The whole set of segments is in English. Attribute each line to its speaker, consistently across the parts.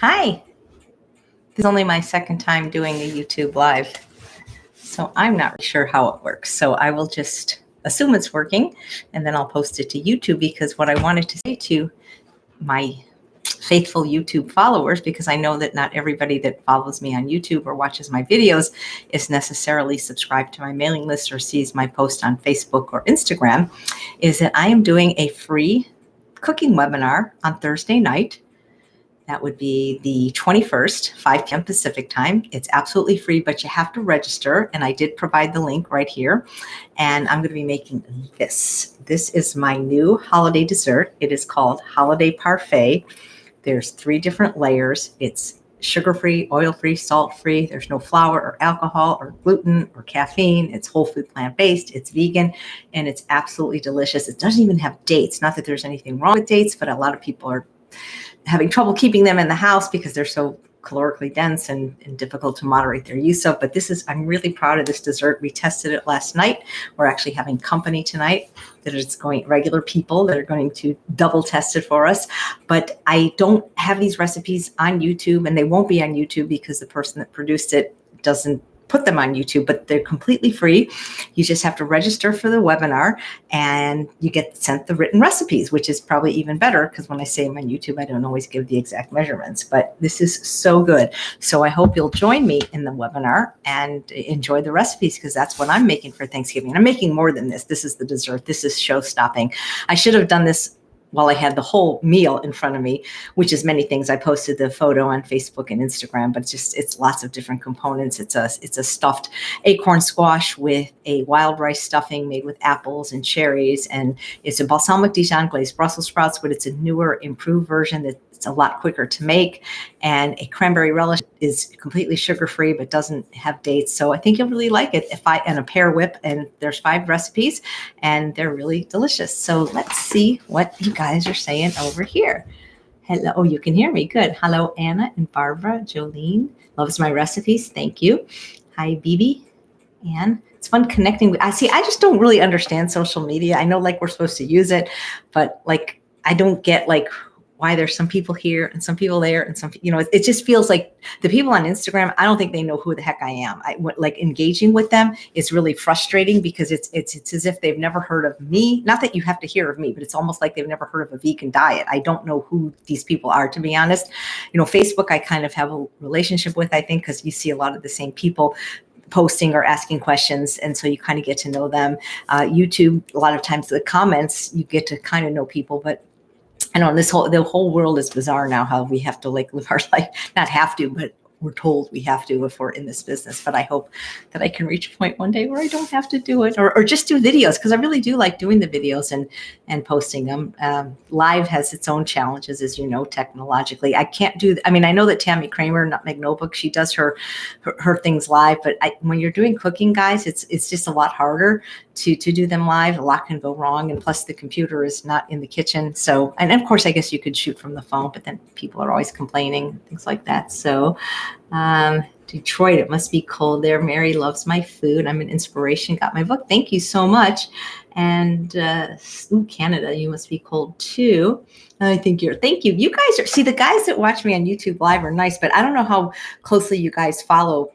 Speaker 1: Hi. This is only my second time doing a YouTube live, so I'm not really sure how it works. So I will just assume it's working, and then I'll post it to YouTube, because what I wanted to say to my faithful YouTube followers, because I know that not everybody that follows me on YouTube or watches my videos is necessarily subscribed to my mailing list or sees my post on Facebook or Instagram, is that I am doing a free cooking webinar on Thursday night. That would be the 21st, 5 p.m. Pacific time. It's absolutely free, but you have to register. And I did provide the link right here. And I'm going to be making this. This is my new holiday dessert. It is called Holiday Parfait. There's 3 different layers. It's sugar-free, oil-free, salt-free. There's no flour or alcohol or gluten or caffeine. It's whole food plant-based. It's vegan, and it's absolutely delicious. It doesn't even have dates. Not that there's anything wrong with dates, but a lot of people are having trouble keeping them in the house because they're so calorically dense and difficult to moderate their use of. But I'm really proud of this dessert. We tested it last night. We're actually having company tonight that is regular people that are going to double test it for us. But I don't have these recipes on YouTube, and they won't be on YouTube because the person that produced it doesn't put them on YouTube, but they're completely free. You just have to register for the webinar, and you get sent the written recipes, which is probably even better, because when I say them on YouTube, I don't always give the exact measurements, but this is so good. So I hope you'll join me in the webinar and enjoy the recipes, because that's what I'm making for Thanksgiving. I'm making more than this. This is the dessert. This is show stopping. I should have done this while I had the whole meal in front of me, which is many things. I posted the photo on Facebook and Instagram, but it's lots of different components. It's a stuffed acorn squash with a wild rice stuffing made with apples and cherries. And it's a balsamic Dijon glazed Brussels sprouts, but it's a newer, improved version that's a lot quicker to make. And a cranberry relish is completely sugar-free, but doesn't have dates. So I think you'll really like it. And a pear whip, and there's 5 recipes, and they're really delicious. So let's see what you guys are saying over here. Hello. Oh, you can hear me. Good. Hello, Anna and Barbara. Jolene loves my recipes. Thank you. Hi, Bibi. Anne. It's fun connecting with. I just don't really understand social media. I know we're supposed to use it, but I don't get why there's some people here and some people there, and some, it just feels like the people on Instagram, I don't think they know who the heck I am. Engaging with them is really frustrating, because it's as if they've never heard of me. Not that you have to hear of me, but it's almost like they've never heard of a vegan diet. I don't know who these people are, to be honest. Facebook, I kind of have a relationship with, I think, because you see a lot of the same people posting or asking questions, and so you kind of get to know them. YouTube, a lot of times the comments, you get to kind of know people, but I know the whole world is bizarre now, how we have to live our life, not have to, but we're told we have to if we're in this business. But I hope that I can reach a point one day where I don't have to do it, or just do videos, because I really do like doing the videos and posting them. Live has its own challenges, as you know, technologically. I can't do, I know that Tammy Kramer, Nutmeg Notebook, she does her things live, but when you're doing cooking, guys, it's just a lot harder to do them live. A lot can go wrong, and plus the computer is not in the kitchen. So, and of course, I guess you could shoot from the phone, but then people are always complaining, things like that. So, Detroit, it must be cold there. Mary loves my food. I'm an inspiration. Got my book. Thank you so much. And Canada, you must be cold too. Thank you. You guys the guys that watch me on YouTube Live are nice, but I don't know how closely you guys follow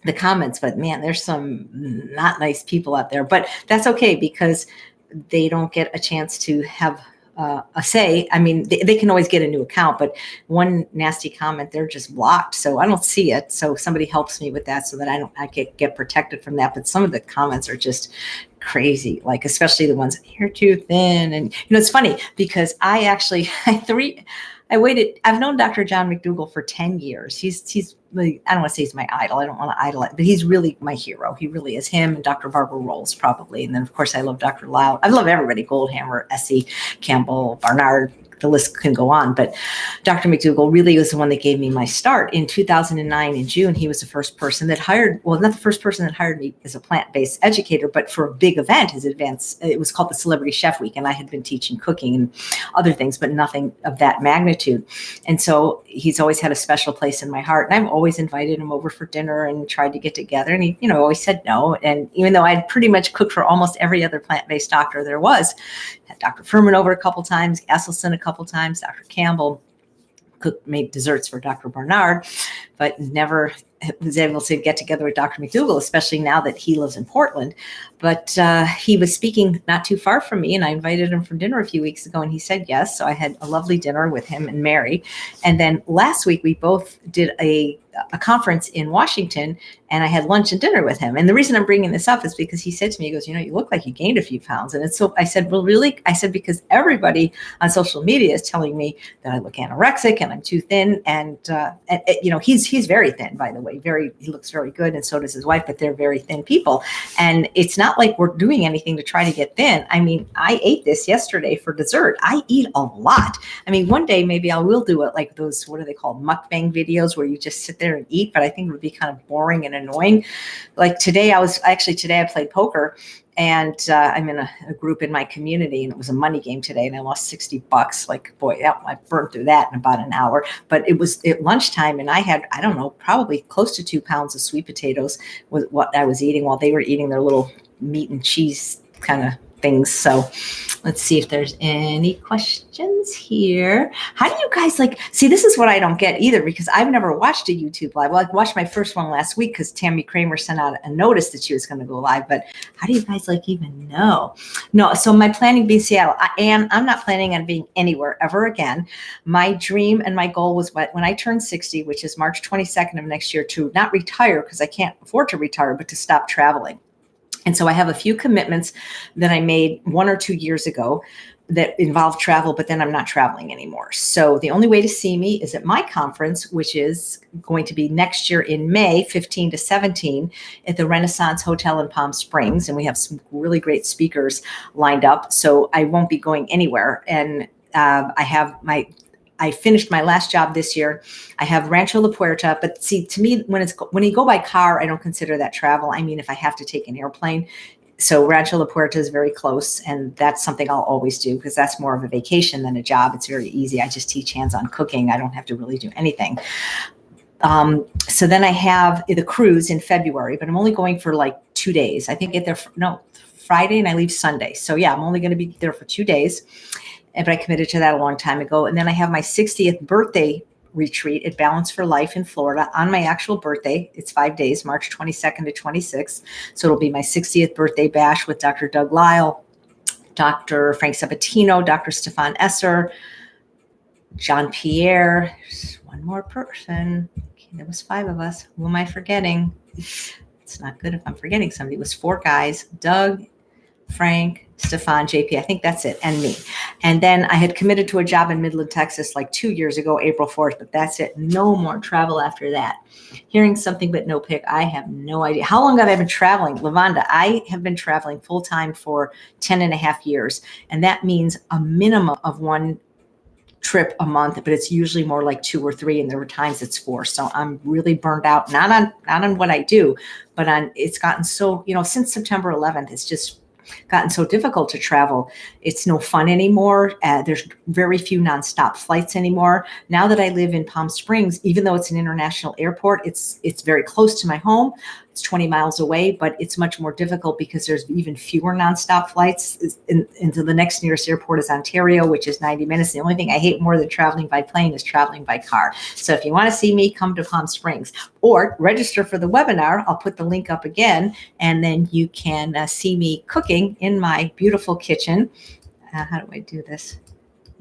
Speaker 1: the comments, but man, there's some not nice people out there, but that's okay, because they don't get a chance to have a say. They can always get a new account, but one nasty comment, they're just blocked. So I don't see it. So somebody helps me with that, so that I get protected from that. But some of the comments are just crazy, especially the ones, you're too thin. And it's funny, because I've known Dr. John McDougall for 10 years. He's really, I don't want to say he's my idol. I don't want to idolize, but he's really my hero. He really is. Him and Dr. Barbara Rolls, probably. And then, of course, I love Dr. Lau. I love everybody. Goldhammer, Essie, Campbell, Barnard. The list can go on, but Dr. McDougall really was the one that gave me my start. In 2009, in June, he was the first person that not the first person that hired me as a plant-based educator, but for a big event, it was called the Celebrity Chef Week, and I had been teaching cooking and other things, but nothing of that magnitude. And so he's always had a special place in my heart, and I've always invited him over for dinner and tried to get together, and he, always said no. And even though I'd pretty much cooked for almost every other plant-based doctor there was, had Dr. Furman over a couple times, Esselstyn a couple times, Dr. Campbell, made desserts for Dr. Barnard, but never was able to get together with Dr. McDougall, especially now that he lives in Portland. But he was speaking not too far from me, and I invited him for dinner a few weeks ago, and he said yes. So I had a lovely dinner with him and Mary. And then last week, we both did a conference in Washington, and I had lunch and dinner with him. And the reason I'm bringing this up is because he said to me, he goes, you look like you gained a few pounds. And it's so, I said, well, really? I said, because everybody on social media is telling me that I look anorexic and I'm too thin. And he's very thin, by the way, he looks very good. And so does his wife, but they're very thin people. And it's not like we're doing anything to try to get thin. I mean, I ate this yesterday for dessert. I eat a lot. I mean, one day maybe I will do it like those, what are they called? Mukbang videos where you just sit there and eat, but I think it would be kind of boring and annoying. Like today I played poker, and I'm in a group in my community, and it was a money game today, and I lost $60. Like, boy, I burned through that in about an hour. But it was at lunchtime, and I had, I don't know, probably close to 2 pounds of sweet potatoes was what I was eating while they were eating their little meat and cheese kind of things. So let's see if there's any questions here. How do you guys see, this is what I don't get either, because I've never watched a YouTube live. Well, I watched my first one last week because Tammy Kramer sent out a notice that she was going to go live, but how do you guys even know? No, so my planning being Seattle, I'm not planning on being anywhere ever again. My dream and my goal was when I turned 60, which is March 22nd of next year, to not retire because I can't afford to retire, but to stop traveling. And so I have a few commitments that I made 1 or 2 years ago that involve travel, but then I'm not traveling anymore. So the only way to see me is at my conference, which is going to be next year in May, 15 to 17 at the Renaissance Hotel in Palm Springs. And we have some really great speakers lined up. So I won't be going anywhere. And I finished my last job this year. I have Rancho La Puerta, but see, to me, when you go by car, I don't consider that travel. I mean, if I have to take an airplane. So Rancho La Puerta is very close, and that's something I'll always do because that's more of a vacation than a job. It's very easy. I just teach hands-on cooking. I don't have to really do anything. So then I have the cruise in February, but I'm only going for 2 days. I think I get there Friday and I leave Sunday. So yeah, I'm only going to be there for 2 days. But I committed to that a long time ago. And then I have my 60th birthday retreat at Balance for Life in Florida on my actual birthday. It's 5 days, March 22nd to 26th. So it'll be my 60th birthday bash with Dr. Doug Lyle, Dr. Frank Sabatino, Dr. Stefan Esser, John Pear. There's one more person. Okay, there was 5 of us. Who am I forgetting? It's not good if I'm forgetting somebody. It was 4 guys, Doug, Frank, Stefan, JP, I think that's it, and me. And then I had committed to a job in Midland, Texas, 2 years ago, April 4th, but that's it. No more travel after that. Hearing something but no pick, I have no idea. How long have I been traveling? Lavonda, I have been traveling full-time for 10 and a half years, and that means a minimum of 1 trip a month, but it's usually more like 2 or 3, and there were times it's 4. So I'm really burned out, not on what I do, but it's gotten so, since September 11th, it's just gotten so difficult to travel. It's no fun anymore. There's very few nonstop flights anymore. Now that I live in Palm Springs, even though it's an international airport, it's very close to my home. It's 20 miles away, but it's much more difficult because there's even fewer nonstop flights. Into the next nearest airport is Ontario, which is 90 minutes. The only thing I hate more than traveling by plane is traveling by car. So if you want to see me, come to Palm Springs or register for the webinar. I'll put the link up again, and then you can see me cooking in my beautiful kitchen. How do I do this?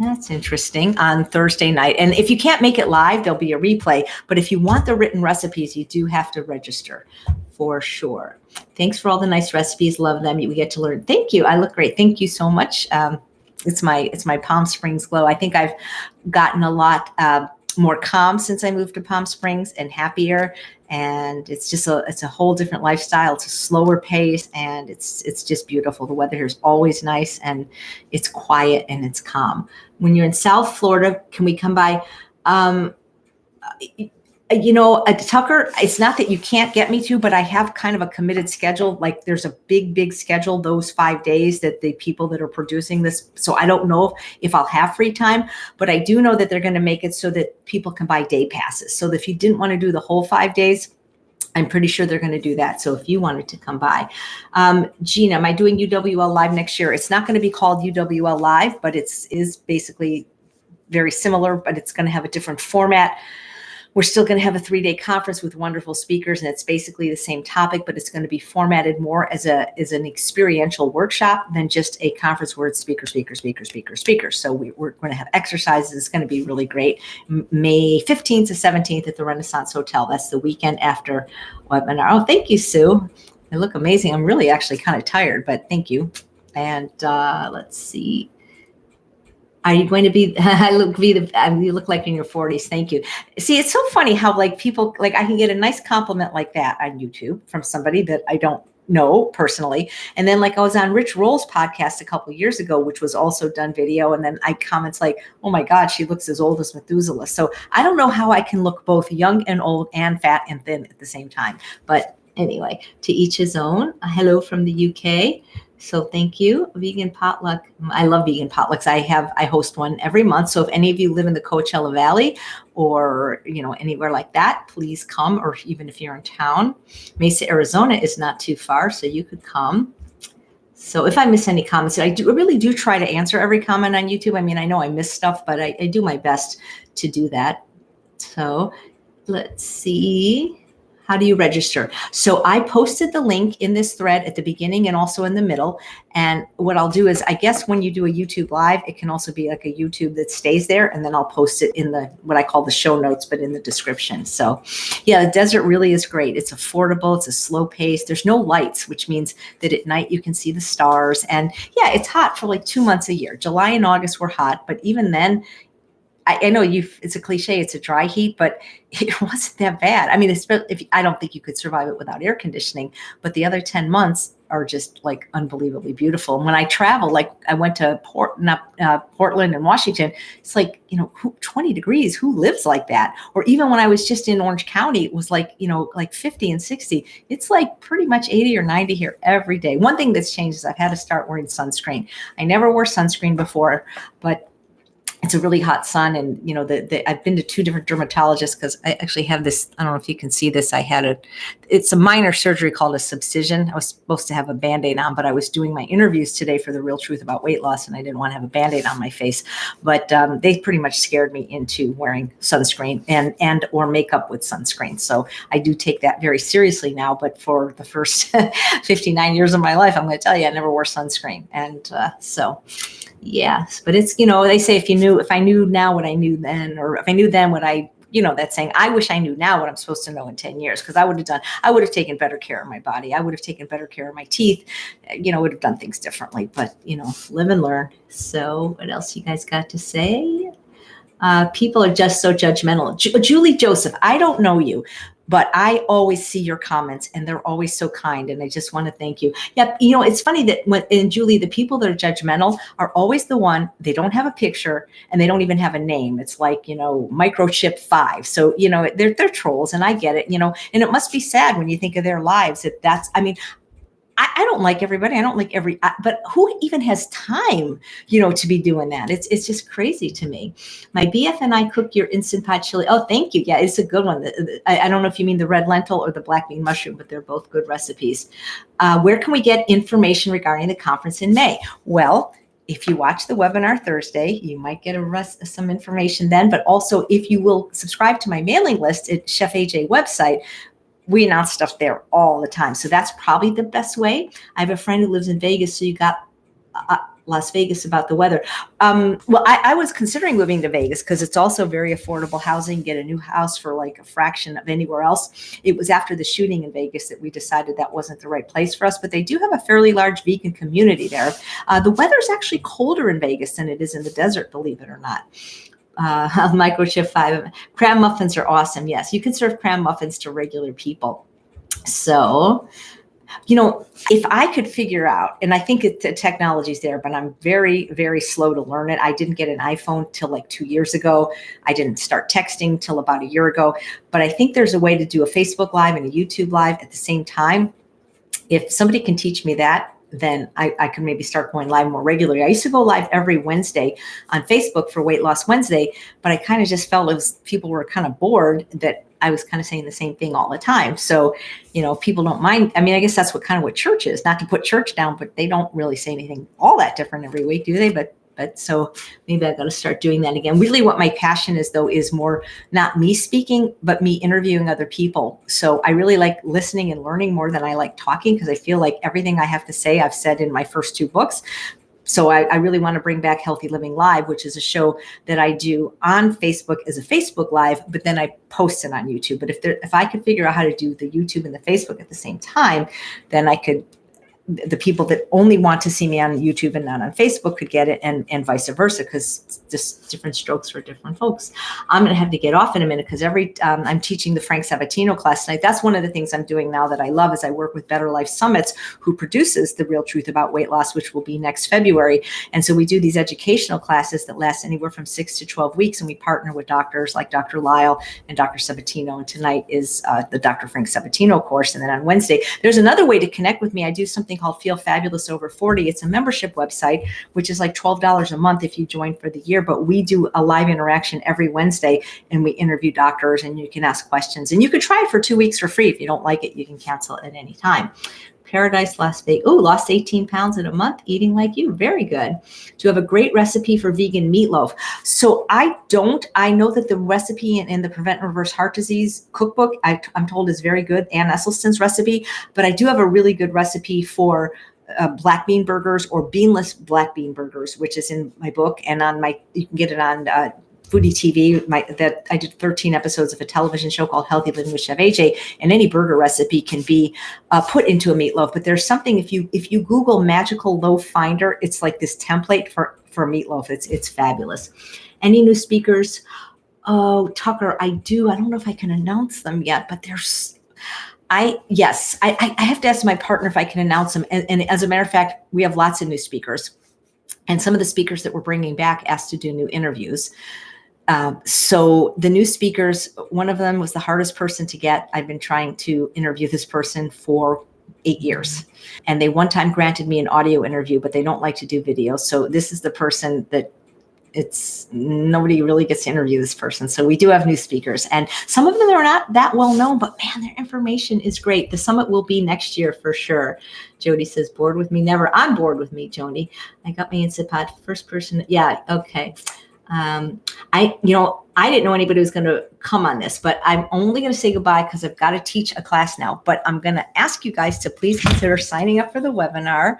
Speaker 1: That's interesting. On Thursday night. And if you can't make it live, there'll be a replay. But if you want the written recipes, you do have to register for sure. Thanks for all the nice recipes. Love them. We get to learn. Thank you. I look great. Thank you so much. It's my Palm Springs glow. I think I've gotten a lot more calm since I moved to Palm Springs and happier. And it's just it's a whole different lifestyle. It's a slower pace, and it's just beautiful. The weather here is always nice, and it's quiet and it's calm. When you're in South Florida, can we come by? Tucker, it's not that you can't get me to, but I have kind of a committed schedule. There's a big schedule those 5 days that the people that are producing this. So I don't know if I'll have free time, but I do know that they're going to make it so that people can buy day passes. So that if you didn't want to do the whole 5 days, I'm pretty sure they're going to do that. So if you wanted to come by, Gina, am I doing UWL Live next year? It's not going to be called UWL Live, but is basically very similar, but it's going to have a different format. We're still going to have a 3-day conference with wonderful speakers, and it's basically the same topic, but it's going to be formatted more as an experiential workshop than just a conference where it's speaker. So we're going to have exercises. It's going to be really great. May 15th to 17th at the Renaissance Hotel. That's the weekend after webinar. Oh, thank you, Sue. I look amazing. I'm really actually kind of tired, but thank you. And let's see. Are you going to be, you look like in your 40s. Thank you. See, it's so funny how like people, like I can get a nice compliment like that on YouTube from somebody that I don't know personally. And then like I was on Rich Roll's podcast a couple of years ago, which was also done video. And then I comments like, oh my God, she looks as old as Methuselah. So I don't know how I can look both young and old and fat and thin at the same time. But anyway, to each his own. Hello from the UK. So thank you. Vegan potluck. I love vegan potlucks. I host one every month. So if any of you live in the Coachella Valley or, anywhere like that, please come. Or even if you're in town, Mesa, Arizona is not too far. So you could come. So if I miss any comments, I really do try to answer every comment on YouTube. I mean, I know I miss stuff, but I do my best to do that. So let's see. How do you register? So I posted the link in this thread at the beginning and also in the middle. And what I'll do is, I guess when you do a YouTube live, it can also be like a YouTube that stays there. And then I'll post it in what I call the show notes, but in the description. So yeah, the desert really is great. It's affordable. It's a slow pace. There's no lights, which means that at night you can see the stars. And yeah, it's hot for like 2 months a year. July and August were hot, but even then, I know it's a cliche, it's a dry heat, but it wasn't that bad. I mean, I don't think you could survive it without air conditioning, but the other 10 months are just like unbelievably beautiful. And when I travel, like I went to Portland and Washington, it's like, 20 degrees, who lives like that? Or even when I was just in Orange County, it was like, like 50 and 60. It's like pretty much 80 or 90 here every day. One thing that's changed is I've had to start wearing sunscreen. I never wore sunscreen before, but it's a really hot sun. And, I've been to 2 different dermatologists because I actually have this, I don't know if you can see this. It's a minor surgery called a subcision. I was supposed to have a Band-Aid on, but I was doing my interviews today for The Real Truth About Weight Loss, and I didn't want to have a Band-Aid on my face. But they pretty much scared me into wearing sunscreen and or makeup with sunscreen. So I do take that very seriously now. But for the first 59 years of my life, I'm going to tell you, I never wore sunscreen. And yes, but it's, they say if I knew now what I knew then, or if I knew then what that's saying, I wish I knew now what I'm supposed to know in 10 years, because I would have taken better care of my body. I would have taken better care of my teeth, would have done things differently, but, live and learn. So what else you guys got to say? People are just so judgmental. Julie Joseph, I don't know you, but I always see your comments and they're always so kind. And I just want to thank you. Yep. It's funny that Julie, the people that are judgmental are always the one, they don't have a picture and they don't even have a name. It's like, microchip 5. So, they're trolls, and I get it, and it must be sad when you think of their lives I don't like everybody. I don't like but who even has time, to be doing that? It's just crazy to me. My BF and I cook your Instant Pot chili. Oh, thank you. Yeah, it's a good one. I don't know if you mean the red lentil or the black bean mushroom, but they're both good recipes. Where can we get information regarding the conference in May? Well, if you watch the webinar Thursday, you might get some information then. But also, if you will subscribe to my mailing list at Chef AJ website, we announce stuff there all the time. So that's probably the best way. I have a friend who lives in Vegas, so you got Las Vegas about the weather. Well, I was considering moving to Vegas because it's also very affordable housing. Get a new house for like a fraction of anywhere else. It was after the shooting in Vegas that we decided that wasn't the right place for us, but they do have a fairly large vegan community there. The weather's actually colder in Vegas than it is in the desert, believe it or not. Microchip 5. Cram muffins are awesome. Yes, you can serve cram muffins to regular people. So, if I could figure out, and I think the technology's there, but I'm very, very slow to learn it. I didn't get an iPhone till like 2 years ago. I didn't start texting till about a year ago. But I think there's a way to do a Facebook Live and a YouTube Live at the same time. If somebody can teach me that, then I can maybe start going live more regularly. I used to go live every Wednesday on Facebook for Weight Loss Wednesday, but I kind of just felt as people were kind of bored that I was kind of saying the same thing all the time. So, people don't mind. I mean, I guess that's what church is, not to put church down, but they don't really say anything all that different every week, do they? But But so maybe I got to start doing that again. Really what my passion is though, is more not me speaking, but me interviewing other people. So I really like listening and learning more than I like talking, because I feel like everything I have to say, I've said in my first 2 books. So I really want to bring back Healthy Living Live, which is a show that I do on Facebook as a Facebook Live, but then I post it on YouTube. But if I could figure out how to do the YouTube and the Facebook at the same time, then I could, the people that only want to see me on YouTube and not on Facebook could get it, and vice versa, because just different strokes for different folks. I'm going to have to get off in a minute, because I'm teaching the Frank Sabatino class tonight. That's one of the things I'm doing now that I love, is I work with Better Life Summits, who produces The Real Truth About Weight Loss, which will be next February. And so we do these educational classes that last anywhere from 6 to 12 weeks. And we partner with doctors like Dr. Lyle and Dr. Sabatino. And tonight is the Dr. Frank Sabatino course. And then on Wednesday, there's another way to connect with me. I do something called Feel Fabulous Over 40. It's a membership website, which is like $12 a month if you join for the year. But we do a live interaction every Wednesday, and we interview doctors, and you can ask questions. And you could try it for 2 weeks for free. If you don't like it, you can cancel it at any time. Paradise Lost 18 pounds in a month, eating like you. Very good. Do you have a great recipe for vegan meatloaf? So I know that the recipe in the Prevent and Reverse Heart Disease cookbook, I'm told, is very good. Ann Esselstyn's recipe, but I do have a really good recipe for black bean burgers, or beanless black bean burgers, which is in my book, and you can get it on Foodie TV. That I did 13 episodes of a television show called Healthy Living with Chef AJ, and any burger recipe can be put into a meatloaf. But there's something, if you Google Magical Loaf Finder, it's like this template for meatloaf. It's fabulous. Any new speakers? Oh, Tucker, I do. I don't know if I can announce them yet, but I have to ask my partner if I can announce them. And as a matter of fact, we have lots of new speakers, and some of the speakers that we're bringing back asked to do new interviews. So the new speakers, one of them was the hardest person to get. I've been trying to interview this person for 8 years, and they one time granted me an audio interview, but they don't like to do video. So this is the person that nobody really gets to interview this person. So we do have new speakers, and some of them are not that well known, but man, their information is great. The summit will be next year for sure. Jody says, bored with me? Never. I'm bored with me, Jody. I got my Instant Pot first person. Yeah. Okay. I didn't know anybody was going to come on this, but I'm only going to say goodbye because I've got to teach a class now. But I'm going to ask you guys to please consider signing up for the webinar,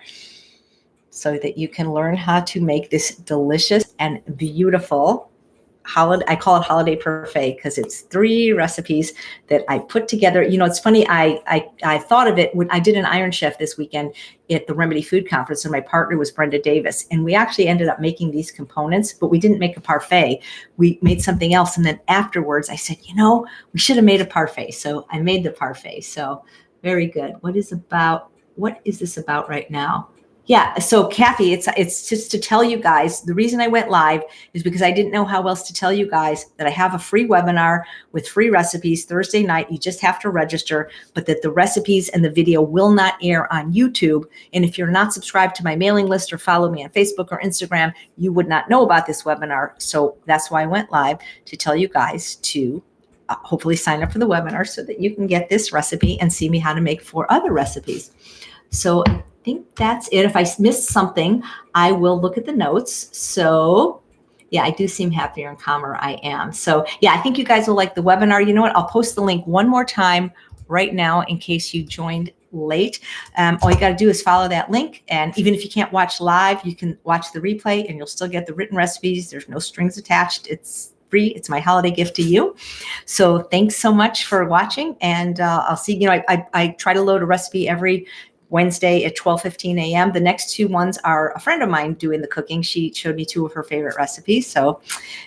Speaker 1: so that you can learn how to make this delicious and beautiful holiday. I call it Holiday Parfait because it's 3 recipes that I put together. You know, it's funny. I thought of it when I did an Iron Chef this weekend at the Remedy Food Conference, and my partner was Brenda Davis. And we actually ended up making these components, but we didn't make a parfait. We made something else. And then afterwards I said, we should have made a parfait. So I made the parfait. So very good. What is this about right now? Yeah. So Kathy, it's just to tell you guys, the reason I went live is because I didn't know how else to tell you guys that I have a free webinar with free recipes Thursday night. You just have to register, but that the recipes and the video will not air on YouTube. And if you're not subscribed to my mailing list or follow me on Facebook or Instagram, you would not know about this webinar. So that's why I went live, to tell you guys to hopefully sign up for the webinar so that you can get this recipe and see me how to make 4 other recipes. So I think that's it. If I missed something, I will look at the notes. So yeah, I do seem happier and calmer. I am. So yeah, I think you guys will like the webinar. You know what? I'll post the link one more time right now in case you joined late. All you got to do is follow that link. And even if you can't watch live, you can watch the replay and you'll still get the written recipes. There's no strings attached. It's free. It's my holiday gift to you. So thanks so much for watching. And I'll see, I try to load a recipe every Wednesday at 12:15 a.m. The next 2 ones are a friend of mine doing the cooking. She showed me 2 of her favorite recipes. So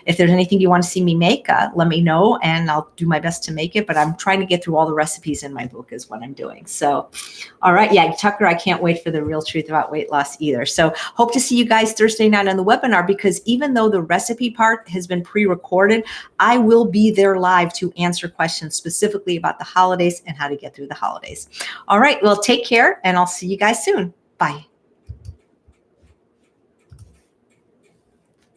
Speaker 1: if there's anything you want to see me make, let me know and I'll do my best to make it. But I'm trying to get through all the recipes in my book is what I'm doing. So, all right. Yeah, Tucker, I can't wait for the real truth about weight loss either. So hope to see you guys Thursday night on the webinar, because even though the recipe part has been pre-recorded, I will be there live to answer questions specifically about the holidays and how to get through the holidays. All right. Well, take care and I'll see you guys soon. Bye.